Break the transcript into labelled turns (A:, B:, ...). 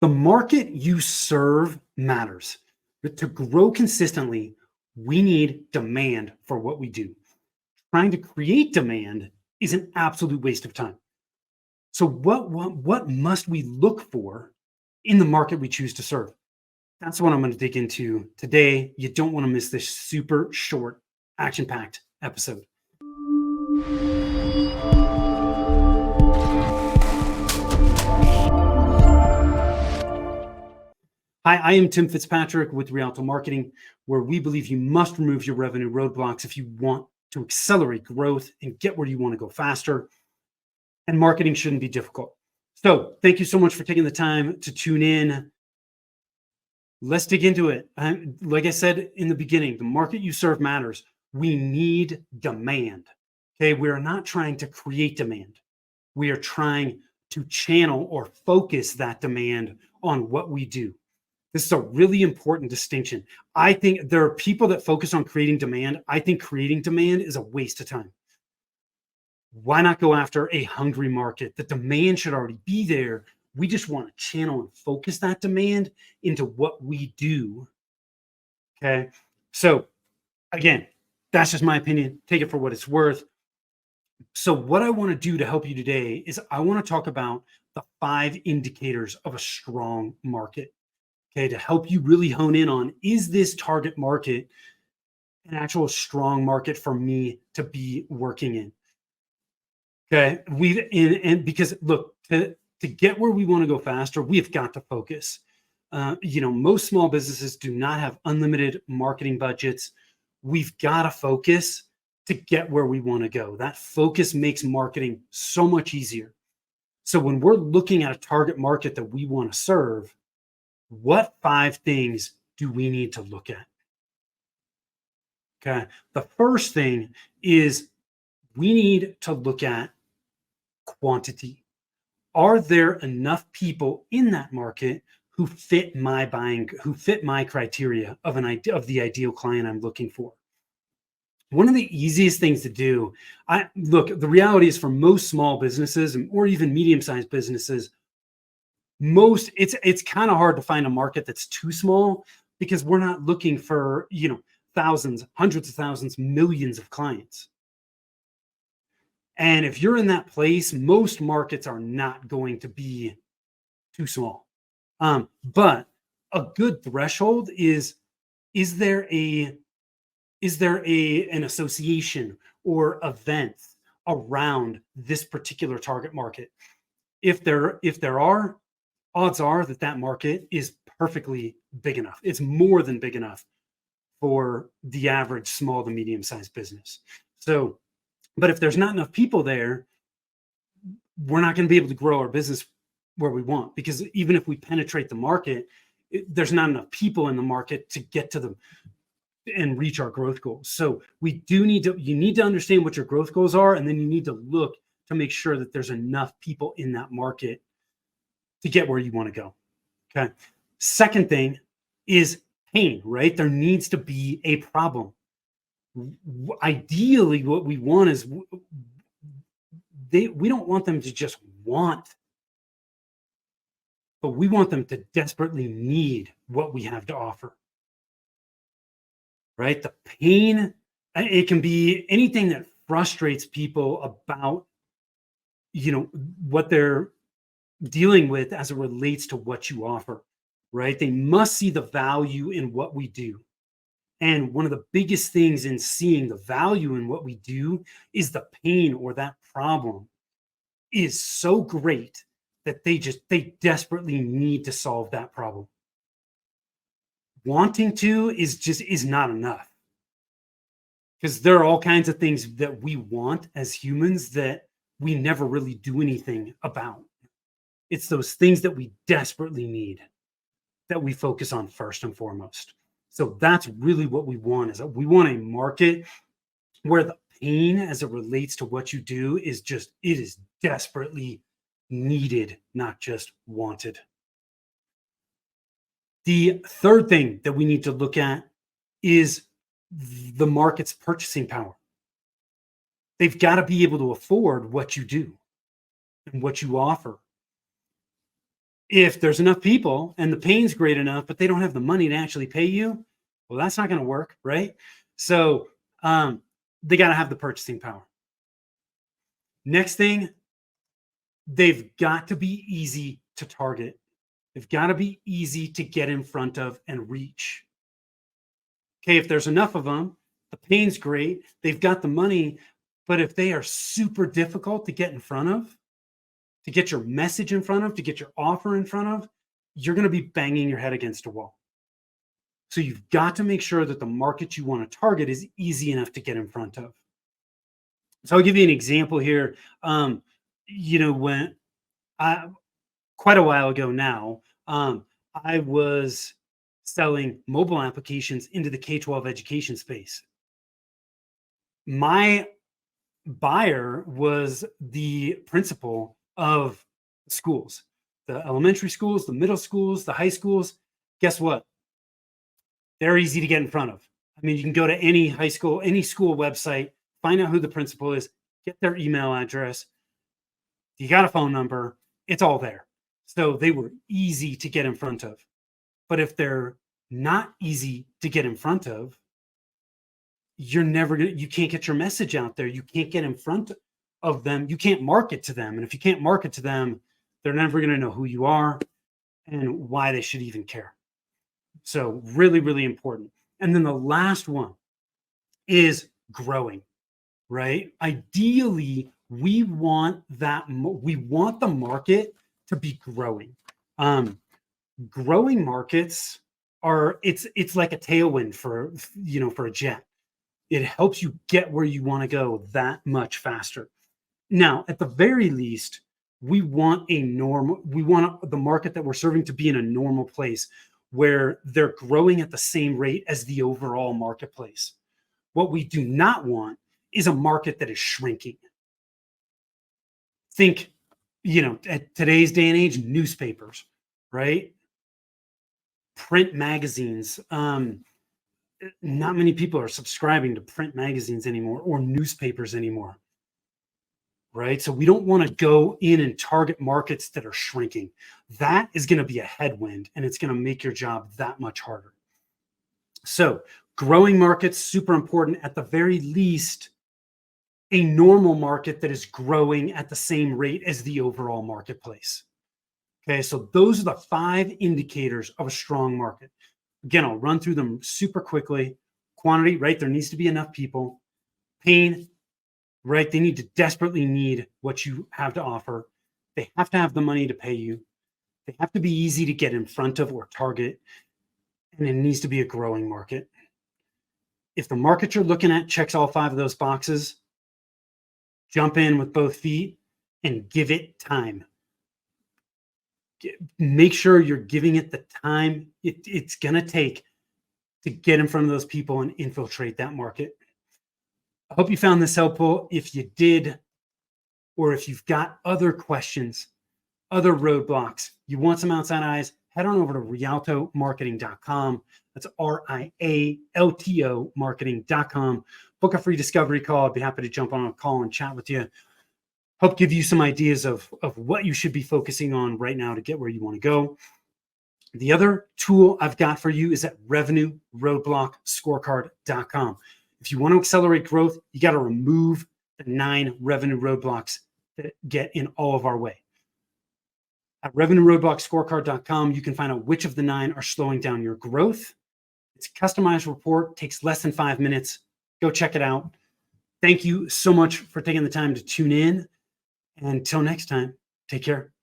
A: The market you serve matters. But to grow consistently, we need demand for what we do. Trying to create demand is an absolute waste of time. So, what must we look for in the market we choose to serve? That's what I'm going to dig into today. You don't want to miss this super short, action packed episode. Hi, I am Tim Fitzpatrick with Rialto Marketing, where we believe you must remove your revenue roadblocks if you want to accelerate growth and get where you want to go faster. And marketing shouldn't be difficult. So, thank you so much for taking the time to tune in. Let's dig into it. Like I said in the beginning, the market you serve matters. We need demand. Okay, we are not trying to create demand. We are trying to channel or focus that demand on what we do. This is a really important distinction. I think there are people that focus on creating demand. I think creating demand is a waste of time. Why not go after a hungry market? The demand should already be there. We just want to channel and focus that demand into what we do. Okay. So, again, that's just my opinion. Take it for what it's worth. So, what I want to do to help you today is I want to talk about the 5 indicators of a strong market. Okay, to help you really hone in on, is this target market an actual strong market for me to be working in? Okay, because look, to get where we want to go faster, we've got to focus. Most small businesses do not have unlimited marketing budgets. We've got to focus to get where we want to go. That focus makes marketing so much easier. So when we're looking at a target market that we want to serve, what 5 things do we need to look at? Okay. The first thing is we need to look at quantity. Are there enough people in that market who fit my criteria of the ideal client I'm looking for? One of the easiest things to do, the reality is for most small businesses or even medium-sized businesses, it's kind of hard to find a market that's too small because we're not looking for thousands, hundreds of thousands, millions of clients. And if you're in that place, most markets are not going to be too small. But a good threshold is there an association or event around this particular target market? If there are, odds are that market is perfectly big enough. It's more than big enough for the average small to medium-sized business. So, but if there's not enough people there, we're not going to be able to grow our business where we want, because even if we penetrate the market, there's not enough people in the market to get to them and reach our growth goals. So you need to understand what your growth goals are, and then you need to look to make sure that there's enough people in that market to get where you want to go. Okay. Second thing is pain, right? There needs to be a problem. Ideally, what we want is we don't want them to just want, but we want them to desperately need what we have to offer. Right? The pain, it can be anything that frustrates people about, what they're dealing with as it relates to what you offer, right? They must see the value in what we do. And one of the biggest things in seeing the value in what we do is the pain or that problem is so great that they desperately need to solve that problem. Wanting to is not enough, because there are all kinds of things that we want as humans that we never really do anything about. It's those things that we desperately need that we focus on first and foremost. So that's really what we want, is that we want a market where the pain as it relates to what you do is desperately needed, not just wanted. The third thing that we need to look at is the market's purchasing power. They've got to be able to afford what you do and what you offer. If there's enough people and the pay's great enough, but they don't have the money to actually pay you, well, that's not going to work, right? So they got to have the purchasing power. Next thing, they've got to be easy to target. They've got to be easy to get in front of and reach. Okay, if there's enough of them, the pain's great, they've got the money, but if they are super difficult to get in front of, to get your message in front of, to get your offer in front of, you're going to be banging your head against a wall. So you've got to make sure that the market you want to target is easy enough to get in front of. So I'll give you an example here. When quite a while ago now, I was selling mobile applications into the K-12 education space. My buyer was the principal of schools, the elementary schools, the middle schools, the high schools. Guess what? They're easy to get in front of. I mean, you can go to any high school, any school website, find out who the principal is, get their email address. You got a phone number, it's all there. So they were easy to get in front of. But if they're not easy to get in front of, you can't get your message out there. You can't get in front of them. You can't market to them. And if you can't market to them, they're never going to know who you are and why they should even care. So really, really important. And then the last one is growing, right? Ideally, we want the market to be growing. Growing markets it's like a tailwind for a jet. It helps you get where you want to go that much faster. Now, at the very least, we want the market that we're serving to be in a normal place where they're growing at the same rate as the overall marketplace. What we do not want is a market that is shrinking. Think, at today's day and age, newspapers, right? Print magazines. Not many people are subscribing to print magazines anymore or newspapers anymore, right? So we don't want to go in and target markets that are shrinking. That is going to be a headwind, and it's going to make your job that much harder. So growing markets, super important. At the very least, a normal market that is growing at the same rate as the overall marketplace. Okay, so those are the 5 indicators of a strong market. Again, I'll run through them super quickly. Quantity, right? There needs to be enough people. Pain, right? They desperately need what you have to offer. They have to have the money to pay you. They have to be easy to get in front of or target. And it needs to be a growing market. If the market you're looking at checks all 5 of those boxes, jump in with both feet and give it time. Make sure you're giving it the time it's going to take to get in front of those people and infiltrate that market. I hope you found this helpful. If you did, or if you've got other questions, other roadblocks, you want some outside eyes, head on over to rialtomarketing.com. That's RIALTO marketing.com. Book a free discovery call. I'd be happy to jump on a call and chat with you. Help give you some ideas of what you should be focusing on right now to get where you want to go. The other tool I've got for you is at revenueroadblockscorecard.com. If you want to accelerate growth, you got to remove the 9 revenue roadblocks that get in all of our way. At revenueroadblockscorecard.com, you can find out which of the 9 are slowing down your growth. It's a customized report, takes less than 5 minutes. Go check it out. Thank you so much for taking the time to tune in. Until next time, take care.